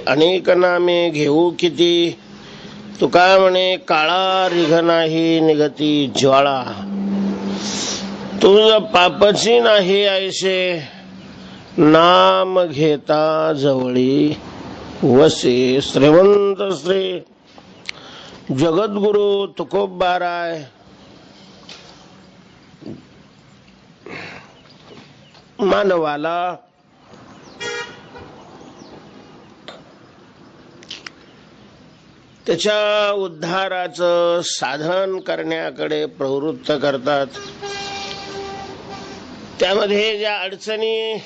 अनेक नामे घेऊ किती, तुका म्हणे काळा रिघ नाही निघती ज्वाळा. तुझ पापची नाही ऐसे, नाम घेता जवळी वसे. श्रीमंत श्री जगद्गुरु तुकोबाराय मानवाला त्याच्या उद्धाराचं साधन करण्याकडे प्रवृत्त करतात. त्यामध्ये ज्या अडचणी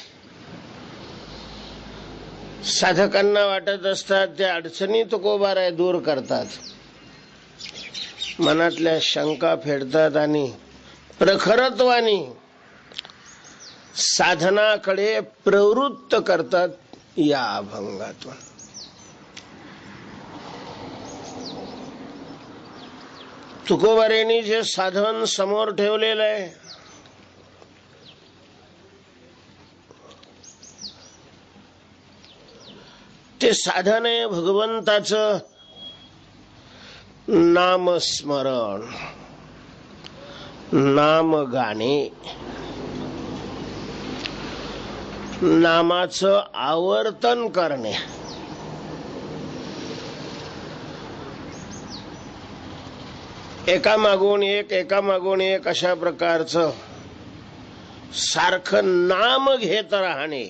साधकांना वाटत असतात त्या अडचणी तुकोबाराय दूर करतात. मनातल्या शंका फेडतात आणि प्रखरत्वाने साधनाकडे प्रवृत्त करतात. या अभंगातून तुकोबारायांनी जे साधन समोर ठेवलेलं आहे ते साधन आहे भगवंताचं नामस्मरण, नाम गाणे, नामाचं आवर्तन करणे. एकामागून एक अशा प्रकारचं सारखं नाम घेत राहणे.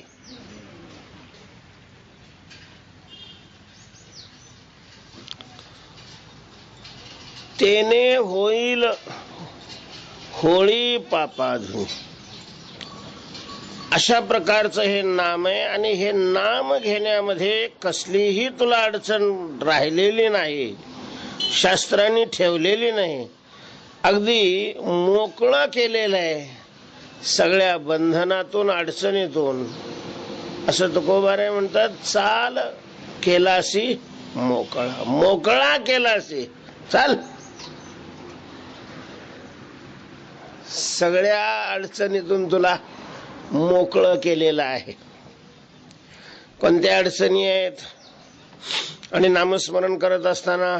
तेने होईल होळी पापाधू, अशा प्रकारचं हे नाम आहे. आणि हे नाम घेण्यामध्ये कसलीही तुला अडचण राहिलेली नाही, शास्त्रांनी ठेवलेली नाही. अगदी मोकळं केलेलं आहे सगळ्या बंधनातून अडचणीतून. असं तुकोबाराय म्हणतात, चाल केलासी मोकळा, मोकळा केलासी चाल. सगळ्या अडचणीतून तुला मोकळं केलेलं आहे. कोणत्या अडचणी आहेत आणि नामस्मरण करत असताना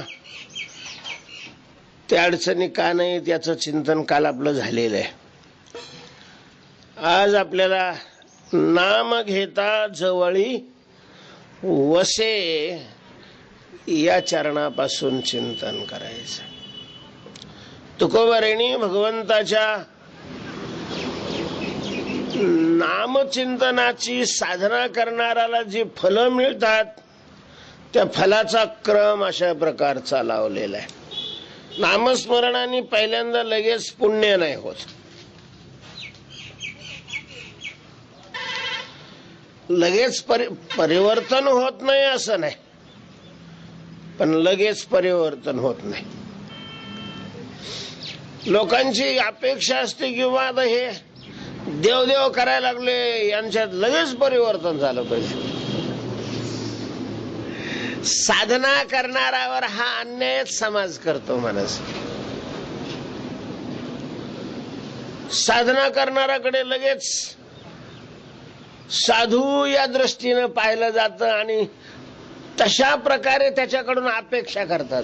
त्या अडचणी का नाहीत याचं चिंतन काल आपलं झालेलं आहे. आज आपल्याला नाम घेता जवळी वसे या चरणापासून चिंतन करायचं. तुकोबारायांनी भगवंताच्या नामचिंतनाची साधना करणाऱ्याला जी फलं मिळतात त्या फलाचा क्रम अशा प्रकारचा लावलेला आहे. नामस्मरणाने पहिल्यांदा लगेच पुण्य नाही होत, लगेच परिवर्तन होत नाही असं नाही, पण लगेच परिवर्तन होत नाही. लोकांची अपेक्षा असते किंवा आता हे देवदेव करायला लागले यांच्यात लगेच परिवर्तन झालं पाहिजे. साधना करणाऱ्यावर हा अन्यायच समाज करतो. माणूस साधना करणाऱ्याकडे लगेच साधू या दृष्टीनं पाहिलं जातं आणि तशा प्रकारे त्याच्याकडून अपेक्षा करतात.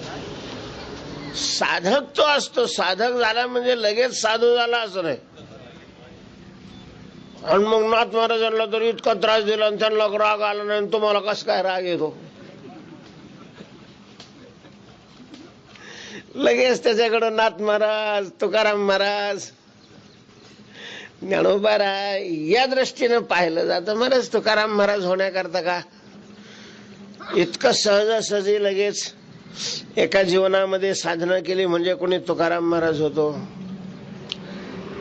साधक तो असतो, साधक झाला म्हणजे लगेच साधू झाला असं नाही. आणि मग नाथ महाराजांना तर इतका त्रास दिला आणि त्यांना राग आला नाही, तुम्हाला कसं काय राग येतो? लगेच त्याच्याकडून नाथ महाराज, तुकाराम महाराज, ज्ञानोबाराय या दृष्टीनं पाहिलं जातं. महाराज तुकाराम महाराज होण्याकरता का इतकं सहजासहजी लगेच एका जीवनामध्ये साधना केली म्हणजे कोणी तुकाराम महाराज होतो?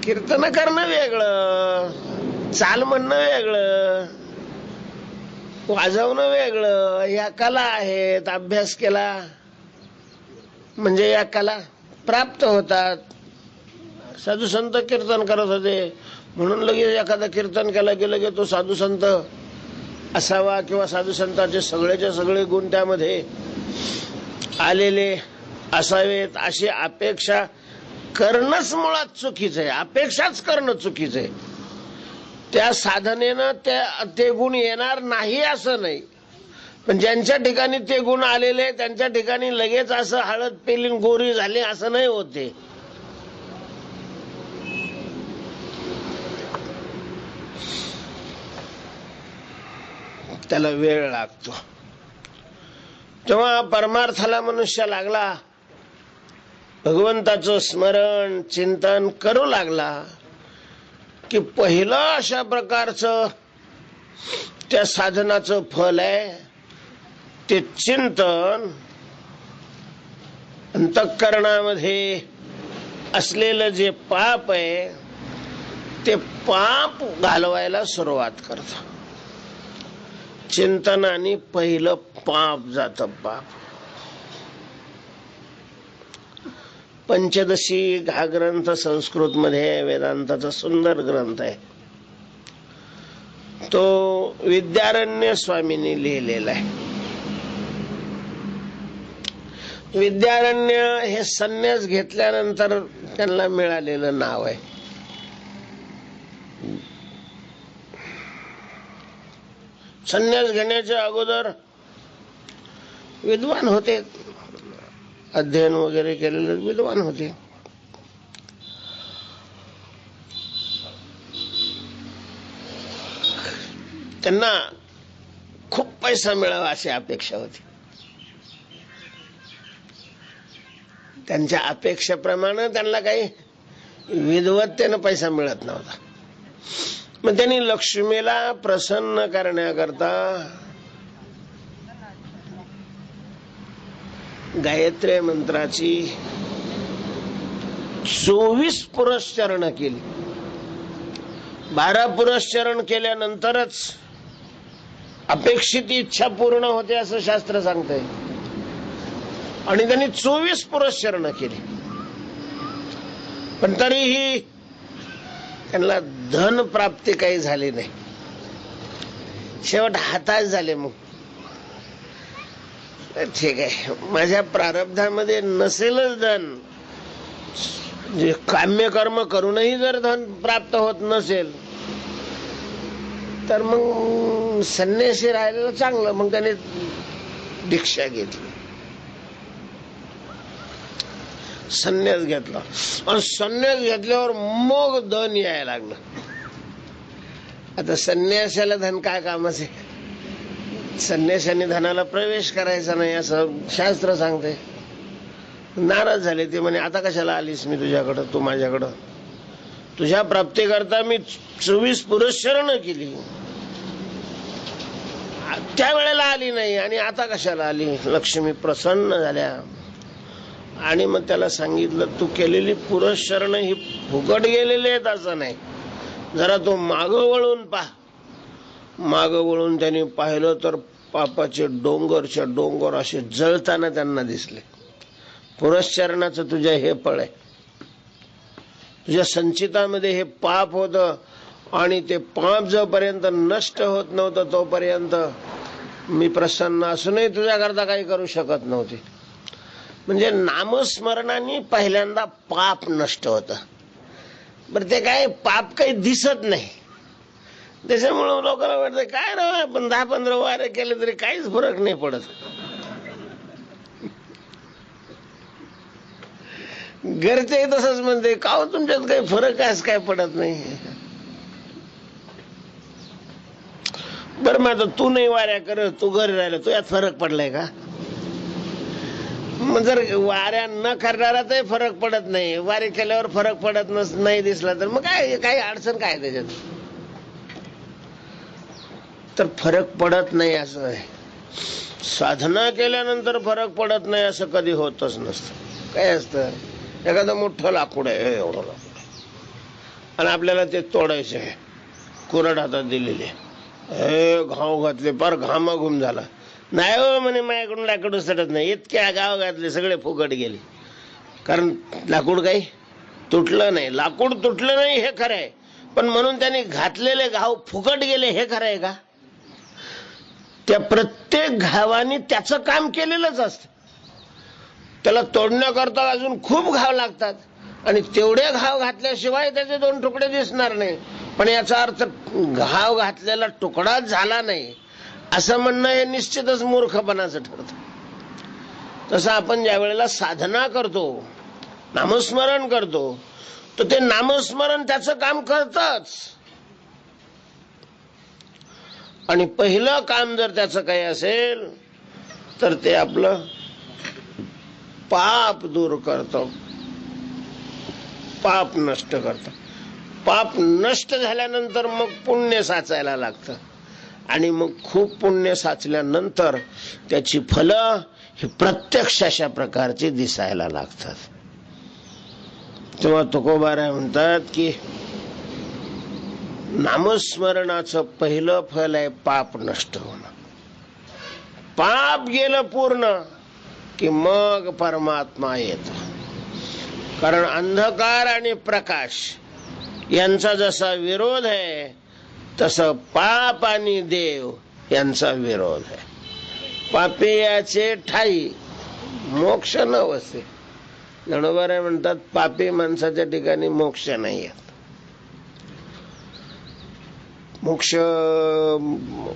कीर्तन करणं वेगळं, चाल म्हणणं वेगळं, वाजवणं वेगळं, या कला आहेत. अभ्यास केला म्हणजे या कला प्राप्त होतात. साधू संत कीर्तन करत होते म्हणून लगेच एखादा कीर्तन केला गेलं की तो साधू संत असावा किंवा साधू संतांचे सगळेच्या सगळे गुण त्यामध्ये आलेले असावेत अशी अपेक्षा करणंच मुळात चुकीचं आहे. अपेक्षाच करणं चुकीचं आहे. त्या साधनेनं ते गुण येणार नाही असं नाही, पण ज्यांच्या ठिकाणी ते गुण आलेले त्यांच्या ठिकाणी लगेच असं हळद पेली गोरी झाली असं नाही होते. त्याला वेळ लागतो. तेव्हा परमार्थाला मनुष्य लागला, भगवंताचं स्मरण चिंतन करू लागला की पहिलं अशा प्रकारचं त्या साधनाचं फल आहे ते चिंतन. अंतःकरणामध्ये असलेलं जे पाप आहे ते पाप घालवायला सुरुवात करतं. चिंतनाने पहिलं पाप जातं. पाप पंचदशी हा ग्रंथ संस्कृत मध्ये वेदांताचा सुंदर ग्रंथ आहे. तो विद्यारण्य स्वामींनी लिहिलेला आहे. विद्यारण्य हे संन्यास घेतल्यानंतर त्यांना मिळालेलं नाव आहे. संन्यास घेण्याच्या अगोदर विद्वान होते, अध्ययन वगैरे केलेले विद्वान होते. त्यांना खूप पैसा मिळावा अशी अपेक्षा होती. त्यांच्या अपेक्षेप्रमाणे त्यांना काही विद्वत्तेनं पैसा मिळत नव्हता. मग त्यांनी लक्ष्मीला प्रसन्न करण्याकरता गायत्री मंत्राची 24 पुरस्चरण केली. 12 पुरस्चरण केल्यानंतरच अपेक्षित इच्छा पूर्ण होते असं शास्त्र सांगतंय. आणि त्यांनी 24 पुरस्चरण केली. पण तरीही त्यांना धन प्राप्ती काही झाली नाही. शेवट हताश झाले. मग ठीक आहे, माझ्या प्रारब्धामध्ये नसेलच धन, जे काम्य कर्म करूनही जर धन प्राप्त होत नसेल तर मग संन्यासी राहिलेलं चांगलं. मग त्याने दीक्षा घेतली, संन्यास घेतला. आणि संन्यास घेतल्यावर मग धन यायला लागलं. आता संन्यासाला धन काय कामाचे? संन्यासाने धनाला प्रवेश करायचा नाही असं शास्त्र सांगते. नाराज झाले ते. म्हणे आता कशाला आलीस मी तुझ्याकडं, तू माझ्याकडं? तुझ्या प्राप्तीकरता मी 24 पुरस्चरण केली, त्यावेळेला आली नाही आणि आता कशाला आली? लक्ष्मी प्रसन्न झाल्या आणि मग त्याला सांगितलं, तू केलेली पुरस्चरण ही फुकट गेलेली आहेत असं नाही, जरा तो मागं वळून पहा. मागं वळून त्यांनी पाहिलं तर पापाचे डोंगरच्या डोंगर असे जळताना त्यांना दिसले. पुरस्चरणाचं तुझ्या हे फळ आहे. तुझ्या संचितामध्ये हे पाप होतं आणि ते पाप जोपर्यंत नष्ट होत नव्हतं तोपर्यंत मी प्रसन्न असूनही तुझ्याकरता काही करू शकत नव्हते. म्हणजे नामस्मरणाने पहिल्यांदा पाप नष्ट होतं. बरं, ते काय पाप काही दिसत नाही, त्याच्यामुळं लोकांना वाटतं काय राव, आपण 10-15 वारे केले तरी काहीच फरक नाही पडत. घरचे तसंच म्हणते, का हो तुमच्यात काही फरक काय पडत नाही? बरं, मग आता तू नाही वाऱ्या करत, तू घरी राहिला, तू यात फरक पडलाय का? मग जर वाऱ्या न करणारातही फरक पडत नाही, वारी केल्यावर फरक पडत नाही दिसला तर मग काय, काही अडचण काय त्याच्यात? तर फरक पडत नाही असं आहे. साधना केल्यानंतर फरक पडत नाही असं कधी होतच नसतं. काय असतं, एखादं मोठं लाकूड आहे, एवढं लाकूड आहे आणि आपल्याला ते तोडायचं आहे, कुऱ्हाड हातात दिलेले, हे घाव घातले, फार घामाघूम झाला. नाही हो म्हणे, माझ्याकडून लाकूड सटत नाही. इतक्या गाव घातले, सगळे फुकट गेले. कारण लाकूड काही तुटलं नाही. लाकूड तुटलं नाही हे खरं आहे, पण म्हणून त्यांनी घातलेले घाव फुकट गेले हे खरं आहे का? त्या प्रत्येक घावाने त्याचं काम केलेलंच असतं. त्याला तोडण्याकरता अजून खूप घाव लागतात आणि तेवढे घाव घातल्याशिवाय त्याचे 2 तुकडे दिसणार नाही. पण याचा अर्थ घाव घातलेला तुकडाच झाला नाही असं म्हणणं हे निश्चितच मूर्खपणाचं ठरतं. तसं आपण ज्या वेळेला साधना करतो, नामस्मरण करतो, तर ते नामस्मरण त्याचं काम करतच. आणि पहिलं काम जर त्याचं काही असेल तर ते आपलं पाप दूर करतं, पाप नष्ट करतं. पाप नष्ट झाल्यानंतर मग पुण्य साचायला लागतं. आणि मग खूप पुण्य साचल्यानंतर त्याची फलं ही प्रत्यक्ष अशा प्रकारची दिसायला लागतात. तेव्हा तुकोबाराय म्हणतात की नामस्मरणाचं पहिलं फल आहे पाप नष्ट होणं. पाप गेलं पूर्ण की मग परमात्मा येतो. कारण अंधकार आणि प्रकाश यांचा जसा विरोध आहे तसं पाप आणि देव यांचा विरोध आहे. पापियाचे ठाई मोक्ष न वसे. ज्ञानोबाराय म्हणतात पापी माणसाच्या ठिकाणी मोक्ष नाही आहे. मोक्ष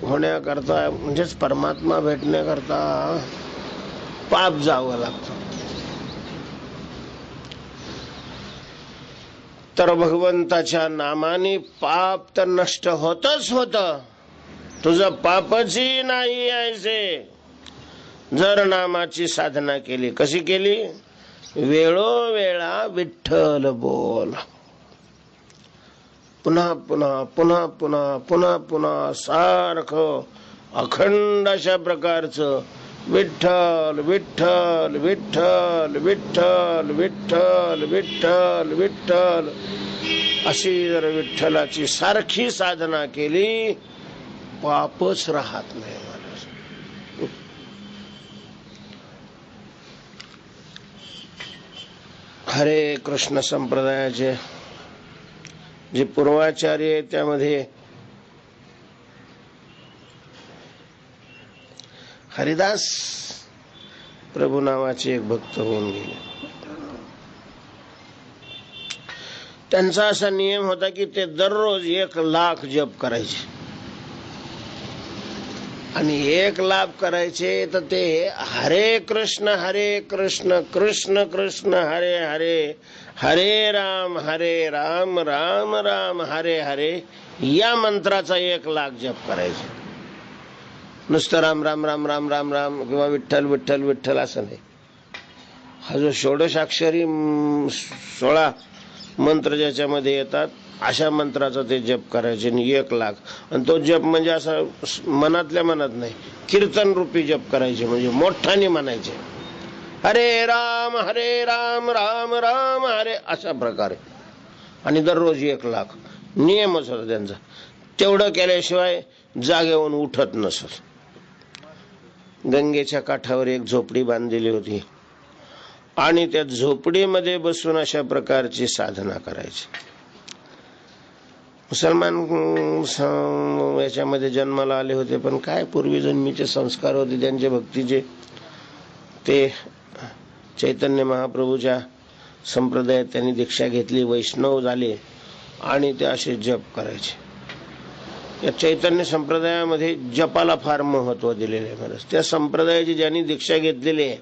होण्याकरता म्हणजेच परमात्मा भेटण्याकरता पाप जावं लागतं. तर भगवंताच्या नामाने पाप तर नष्ट होतच होत. तुझं पापची नाही यायचे जर नामाची साधना केली. कशी केली? वेळोवेळा विठ्ठल बोल. पुन्हा पुन्हा पुन्हा पुन्हा पुन्हा पुन्हा सारखं अखंड अशा प्रकारचं विठ्ठल विठ्ठल विठ्ठल विठ्ठल विठ्ठल विठ्ठल विठ्ठल अशी जर विठ्ठलाची सारखी साधना केली पापच राहत नाही. हरे कृष्ण संप्रदायाचे जे पूर्वाचार्य आहे त्यामध्ये हरिदास प्रभू नावाचे एक भक्त होऊन गेले. त्यांचा असा नियम होता की ते दररोज 1,00,000 जप करायचे. आणि 1,00,000 करायचे तर ते हरे कृष्ण कृष्ण कृष्ण हरे हरे हरे राम राम राम हरे हरे या मंत्राचा 1,00,000 जप करायचे. नुसतं राम राम राम राम राम राम किंवा विठ्ठल विठ्ठल विठ्ठल असं नाही. हा जो षोडशाक्षरी 16 मंत्र ज्याच्यामध्ये येतात अशा मंत्राचा ते जप करायचे. 1,00,000. आणि तो जप म्हणजे असा मनातल्या मनात नाही, कीर्तन रूपी जप करायचे. म्हणजे मोठ्याने म्हणायचे हरे राम राम राम हरे अशा प्रकारे. आणि दररोज 1,00,000 नियमच होता त्यांचा. तेवढं केल्याशिवाय जागेवरून उठत नसत. गंगेच्या काठावर एक झोपडी बांधलेली होती आणि त्या झोपडीमध्ये बसून अशा प्रकारची साधना करायची. मुसलमान याच्यामध्ये जन्माला आले होते, पण काय पूर्वीजन्मीचे संस्कार होते त्यांचे भक्तीचे. ते चैतन्य महाप्रभूच्या संप्रदायात त्यांनी दीक्षा घेतली, वैष्णव झाले आणि ते असे जप करायचे. या चैतन्य संप्रदायामध्ये जपाला फार महत्व दिलेले आहे. महाराज त्या संप्रदायाची ज्यांनी दीक्षा घेतलेली आहे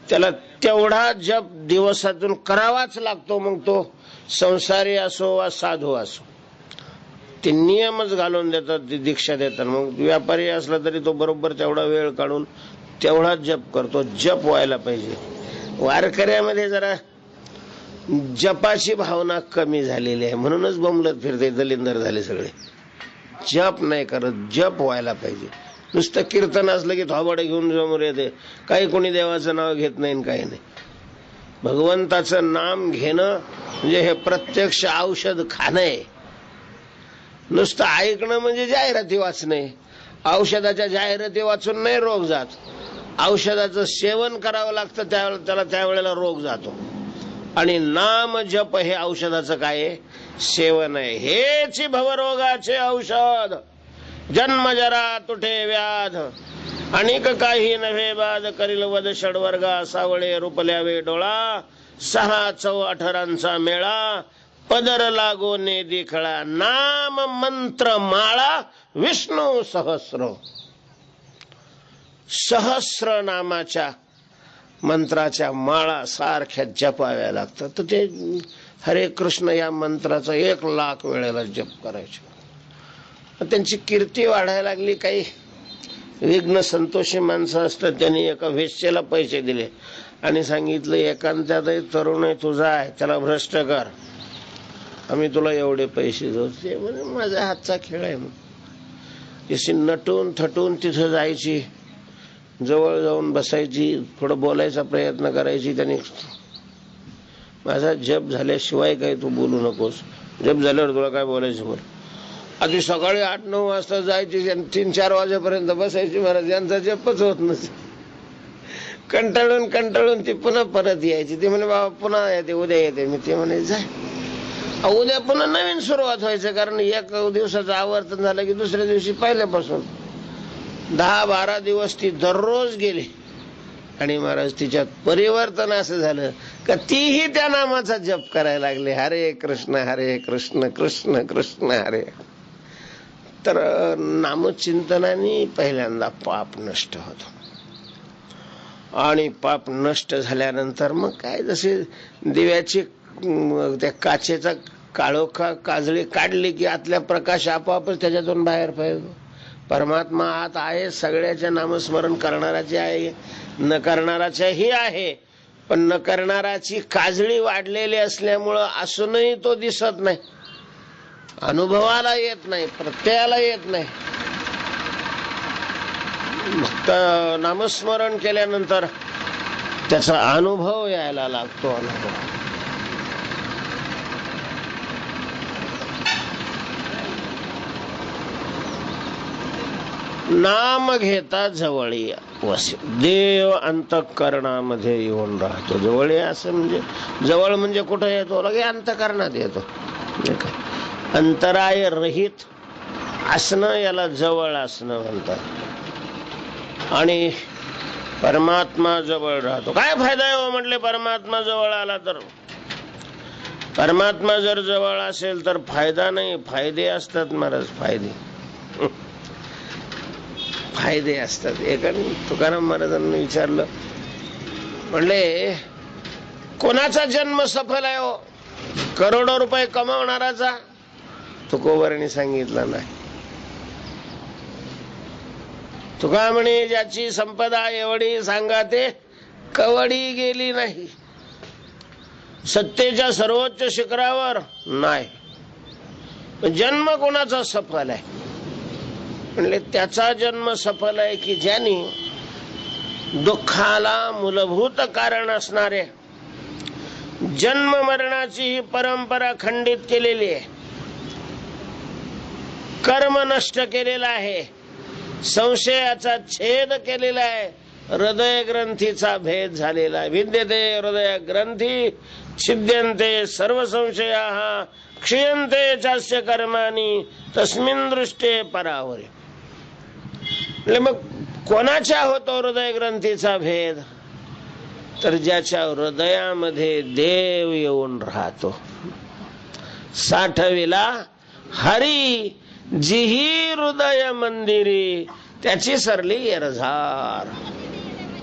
त्याला तेवढा जप दिवसातून करावाच लागतो. मग तो संसारी असो वा साधू असो, ते नियमच घालून देतात, ती दीक्षा देतात. मग व्यापारी असला तरी तो बरोबर तेवढा वेळ काढून तेवढाच जप करतो. जप व्हायला पाहिजे. वारकऱ्यामध्ये जरा जपाची भावना कमी झालेली आहे, म्हणूनच बोंबलत फिरते, दलिंदर झाले सगळे. जप नाही करत, जप व्हायला पाहिजे. नुसतं कीर्तन असलं की थोबाड घेऊन समोर येते. काही कोणी देवाचं नाव घेत नाही, काही नाही. भगवंताचं नाम घेणं म्हणजे हे प्रत्यक्ष औषध खाणं आहे. नुसतं ऐकणं म्हणजे जाहिराती वाचणे. औषधाच्या जाहिराती वाचून नाही रोग जात. औषधाचं सेवन करावं लागतं, त्याला त्यावेळेला रोग जातो. आणि नाम जप हे औषधाचं काय आहे? सेवन आहे. हेच भवरोगाचे औषध. जन्म जरा तुठे व्याध अनेक काही नव्हे बाद. करील वद षडवर्गा सावळे रूपल्यावे डोळा. 6 चौ 18 मेळा पदर लागो ने खळा. नाम मंत्र माळा विष्णू सहस्र. सहस्र नामाच्या मंत्राच्या माळा सारख्या जपाव्या लागतात. तर ते हरे कृष्ण या मंत्राचा 1,00,000 वेळेला जप करायचे. त्यांची कीर्ती वाढायला लागली. काही विघ्न संतोषी माणसं असतात, त्यांनी एका वेश्येला पैसे दिले आणि सांगितलं एकांत्यात तरुण आहे तुझा आहे, त्याला भ्रष्ट कर, आम्ही तुला एवढे पैसे देऊ. ते म्हणजे माझ्या हातचा खेळ आहे. मग अशी नटून थटून तिथं जायची, जवळ जाऊन बसायची, थोडं बोलायचा प्रयत्न करायची. त्याने माझा जप झाल्याशिवाय काही तू बोलू नकोस, जप झाल्यावर तुला काय बोलायचं बोल. आधी सकाळी 8-9 वाजता जायची, 3-4 वाजेपर्यंत बसायची. महाराज यांचा जपच होत नसे. कंटाळून ती पुन्हा परत यायची. ते म्हणे बाबा पुन्हा येते, उद्या येते. मी ते म्हणे जाय. उद्या पुन्हा नवीन सुरुवात व्हायचं, कारण एक दिवसाचं आवर्तन झालं की दुसऱ्या दिवशी पहिल्यापासून 10-12 दिवस ती दररोज गेली. आणि महाराज तिच्यात परिवर्तन असं झालं का तीही त्या नामाचा जप करायला लागले, हरे कृष्ण कृष्ण कृष्ण हरे. तर नामचिंतनाने पहिल्यांदा पाप नष्ट होतो. आणि पाप नष्ट झाल्यानंतर मग काय, जसे दिव्याची त्या काचेचा काळोखा काजळी काढली की आतल्या प्रकाश आपोआपच त्याच्यातून बाहेर पडतो. परमात्मा आत आहे, सगळ्याच्या नामस्मरण करणाराचे आहे, न करणाराच्याही आहे. पण न करणाराची काजळी वाढलेली असल्यामुळं असूनही तो दिसत नाही, अनुभवाला येत नाही, प्रत्ययाला येत नाही. फक्त नामस्मरण केल्यानंतर त्याचा अनुभव यायला लागतो. अनुभव नाम घेता जवळी वसे, देव अंतःकरणामध्ये येऊन राहतो. जवळ असं म्हणजे, जवळ म्हणजे कुठं येतो, लगे अंतःकरणात येतो. अंतराय रहित असणं याला जवळ असणं म्हणतात. आणि परमात्मा जवळ राहतो. काय फायदा आहे हो म्हटले परमात्मा जवळ आला तर? परमात्मा जर जवळ असेल तर फायदा नाही, फायदे असतात महाराज. फायदे असतात. एकाने तुकाराम महाराजांना विचारलं, म्हणले कोणाचा जन्म सफल आहे हो? करोडो रुपये कमावणाराचा? तुकोबारांनी सांगितलं नाही. तुका म्हणे ज्याची संपदा एवढी सांगा ते कवडी गेली नाही, सत्तेच्या सर्वोच्च शिखरावर नाही. जन्म कोणाचा सफल आहे? म्हणले त्याचा जन्म सफल आहे की ज्यांनी दुःखाला मूलभूत कारण असणारे जन्म मरणाची ही परंपरा खंडित केलेली आहे, कर्म नष्ट केलेला आहे, संशयाचा छेद केलेला आहे, हृदय ग्रंथीचा भेद झालेला आहे. विद्यते हृदय ग्रंथी छिद्यन्ते सर्व संशयाः क्षीयन्ते चास्य कर्माणि तस्मिन् दृष्टे परावरे. मग कोणाच्या होतो हृदय ग्रंथीचा भेद? तर ज्याच्या हृदयामध्ये देव येऊन राहतो. साठविला हरी जिही हृदय मंदिरी, त्याची सरली येरझार.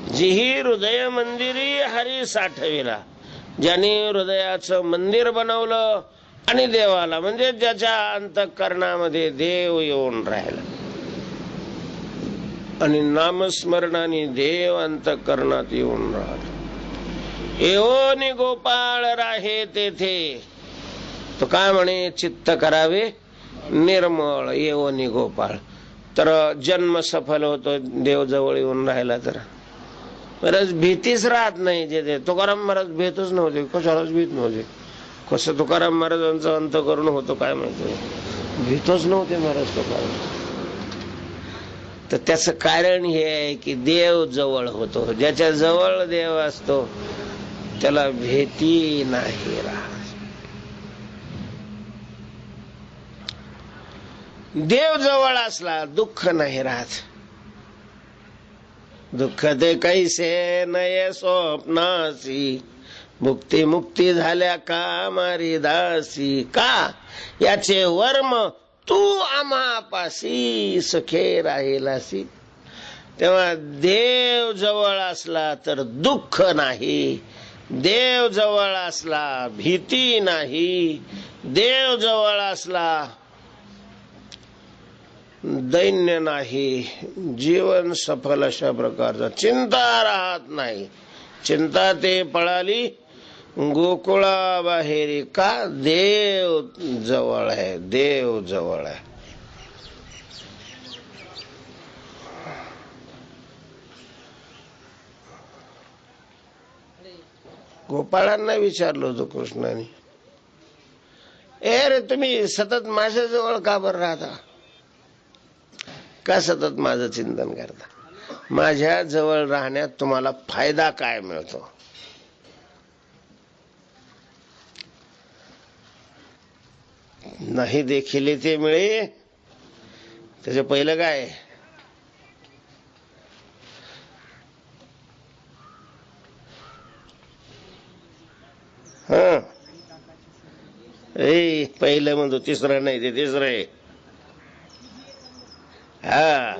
जिही हृदय मंदिरी हरी साठविला, ज्याने हृदयाचं मंदिर बनवलं आणि देवाला म्हणजे ज्याच्या अंतःकरणामध्ये देव येऊन राहिला. आणि नामस्मरणाने देव अंतःकरणात येऊन राहतो. एवोनी गोपाळ राहे तेथे, तो काय म्हणे, चित्त करावे निर्मळ. एवोनी गोपाळ. तर जन्म सफल होतो देव जवळ येऊन राहिला तर. बरंच भीतीच राहत नाही. जे तुकाराम महाराज भेटच नव्हते, कशालाच भीत नव्हते. कसं तुकाराम महाराजांचं अंतःकरण होतं काय माहिती, भीतच नव्हते महाराज तुकाराम. तर त्याचं कारण हे आहे की देव जवळ होतो. ज्याच्या जवळ देव असतो त्याला भीती नाही राहत. देव जवळ असला दुःख नाही राहत. दुःख ते कैसे नये स्वप्नासी, भुक्ती मुक्ती झाल्या का मारी दासी. का याचे वर्म तू आम्हापासी सुखे राहिलासी. तेव्हा देव जवळ असला तर दुःख नाही, देव जवळ असला भीती नाही, देव जवळ असला दैन्य नाही, जीवन सफल अशा प्रकारचा, चिंता राहत नाही. चिंता ते पळाली गोकुळाबाहेरी, का? देव जवळ आहे, देव जवळ आहे. गोपाळांना विचारलं होतं कृष्णाने, ए रे तुम्ही सतत माझ्या जवळ का बरं राहता? का सतत माझं चिंतन करता? माझ्या जवळ राहण्यात तुम्हाला फायदा काय मिळतो? नाही देखील ते मिळे. त्याच्या पहिलं काय? हा, पहिलं म्हणतो, तिसरं नाही, ते तिसरं आहे. हा,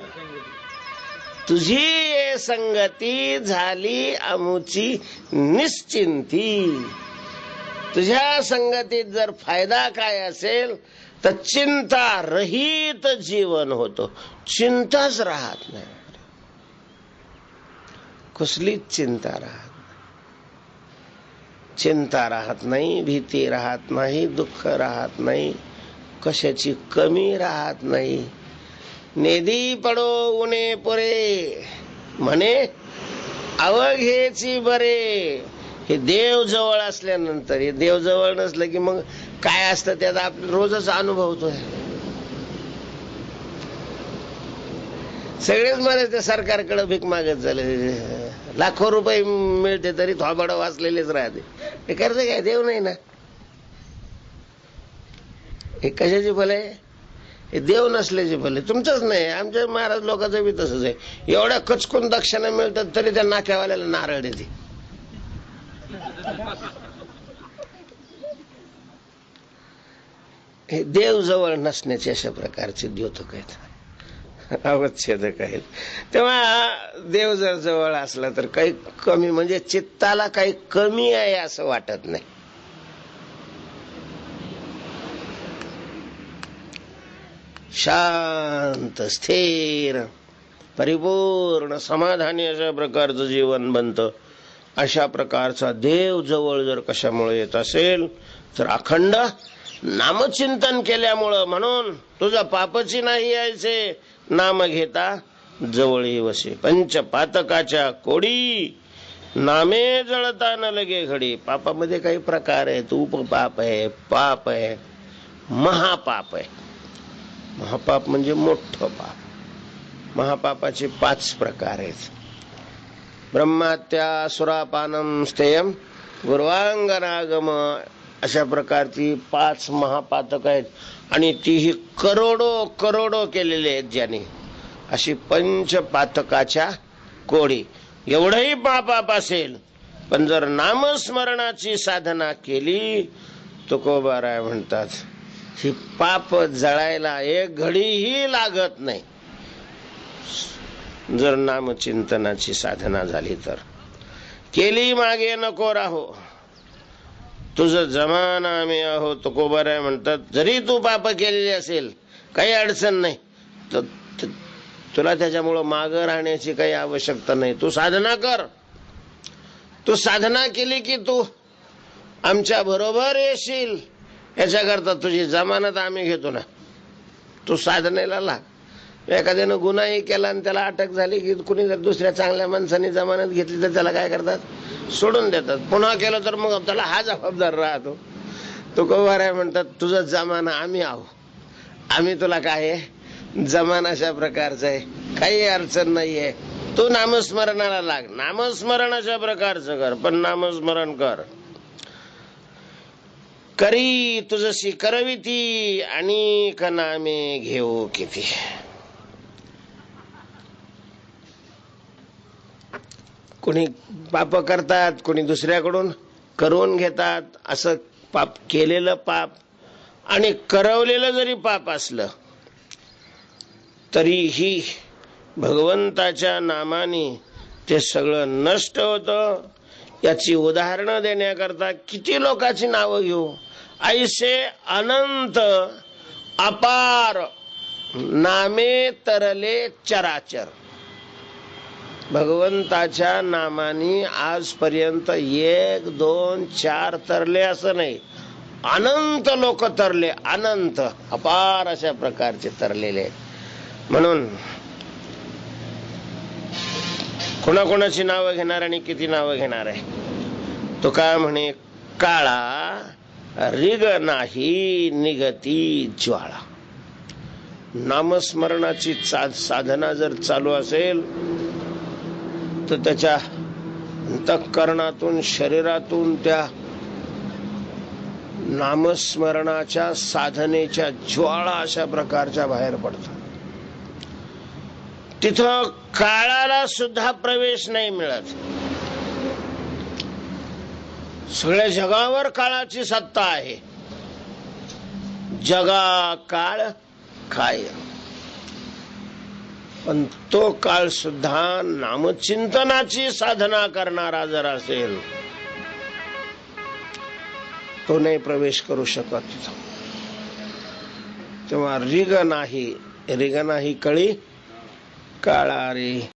तुझी संगती झाली अमुची निश्चिंती. तुझ्या संगतीत जर फायदा काय असेल तर चिंता रहित जीवन होतो. चिंताच राहत नाही, कसलीच चिंता राहत, चिंता राहत नाही, भीती राहत नाही, दुःख राहत नाही, कशाची कमी राहत नाही. नेदी पडो उणे पुरे म्हणे अवघेची बरे. हे देव जवळ असल्यानंतर, हे देव जवळ नसलं की मग काय असतं त्याचा आपण रोजच अनुभवतोय. सगळेच मला त्या सरकारकडे भीक मागत झाले, लाखो रुपये मिळते तरी थोबाड वाचलेलेच राहते. हे करते काय? देव नाही ना. हे कशाची फल आहे? हे देव नसल्याचे भले. तुमचंच नाही, आमच्या महाराज लोकांचं बी तसंच आहे. एवढ्या कचकून दक्षिणा मिळतात तरी त्या नाक्यावाल्याला नारळ देते. हे देव जवळ नसण्याचे अशा प्रकारचे द्योतक आहेत, अवच्छेदक आहेत. तेव्हा देव जर जवळ असला तर काही कमी, म्हणजे चित्ताला काही कमी आहे असं वाटत नाही. शांत, स्थिर, परिपूर्ण, समाधानी अशा प्रकारचं जीवन बनतं. अशा प्रकारचा देव जवळ जर कशामुळे येत असेल तर अखंड नामचिंतन केल्यामुळं. म्हणून तुझा पापची नाही यायचे, नाम घेता जवळी वसे. पंचपातकाच्या कोडी नामे जळता न लगे घडी. पापामध्ये काही प्रकार आहेत, उपपाप आहे, पाप आहे, महापाप आहे. महापाप म्हणजे मोठं पाप. महापापाचे 5 प्रकार आहेत. ब्रह्महत्या, सुरापानम, स्थेयम, गुर्वांगनागम, अशा प्रकारची 5 महापातक आहेत. आणि तीही करोडो करोडो केलेले आहेत ज्यांनी. अशी पंचपातकाच्या कोडी. एवढंही पाप असेल पण जर नामस्मरणाची साधना केली, तुकोबाराय म्हणतात, ही पाप जळायला एक घडीही लागत नाही. जर नामचिंतनाची साधना झाली तर. केली मागे नको राहो, तुझं जमाना आम्ही आहो. तुकोबाराय म्हणतात, जरी तू पाप केलेली असेल काही अडचण नाही, तर तुला त्याच्यामुळं मागं राहण्याची काही आवश्यकता नाही. तू साधना कर. तू साधना केली की तू आमच्या बरोबर येशील. याच्याकरता तुझी जमानत आम्ही घेतो ना. तू साधनेला लाग. एखाद्यानं गुन्हाही केला आणि त्याला अटक झाली की कुणी जर दुसऱ्या चांगल्या माणसाने जमानत घेतली तर त्याला काय करतात? सोडून देतात. पुन्हा केलं तर मग त्याला हा जबाबदार राहतो. तुकोबाराय म्हणतात, तुझा जमाना आम्ही आहो. आम्ही तुला काय आहे, जमाना अशा प्रकारचा आहे, काही अडचण नाहीये. तू नामस्मरणाला लाग. नामस्मरण अशा प्रकारचं कर, पण नामस्मरण कर. करी तुझशी करविती आणि नामे घेऊ किती. कोणी पाप करतात, कोणी दुसऱ्याकडून करून घेतात. असं पाप, केलेलं पाप आणि करवलेलं जरी पाप असलं तरीही भगवंताच्या नामाने ते सगळं नष्ट होतं. याची उदाहरणं देण्याकरता किती लोकांची नावं घेऊ. ऐसे अनंत अपार नामे तरले चराचर. भगवंताच्या नामाने आजपर्यंत 1, 2, 4 तरले असं नाही, अनंत लोक तरले, अनंत अपार अशा प्रकारचे तरलेले आहेत. म्हणून कोणाकोणाची नावं घेणार आणि किती नावं घेणार आहे. तो काय म्हणे, काळा रिग नाही निगती ज्वाळा. नामस्मरणाची साधना जर चालू असेल तर त्याच्या अंतःकरणातून शरीरातून त्या नामस्मरणाच्या साधनेच्या ज्वाळा अशा प्रकारच्या बाहेर पडतात. तिथं काळाला सुद्धा प्रवेश नाही मिळत. सगळ्या जगावर काळाची सत्ता आहे. जगा काळ काय, पण तो काळ सुद्धा नामचिंतनाची साधना करणारा जर असेल तो नाही प्रवेश करू शकत. तेव्हा रिग नाही कळी काळा रे.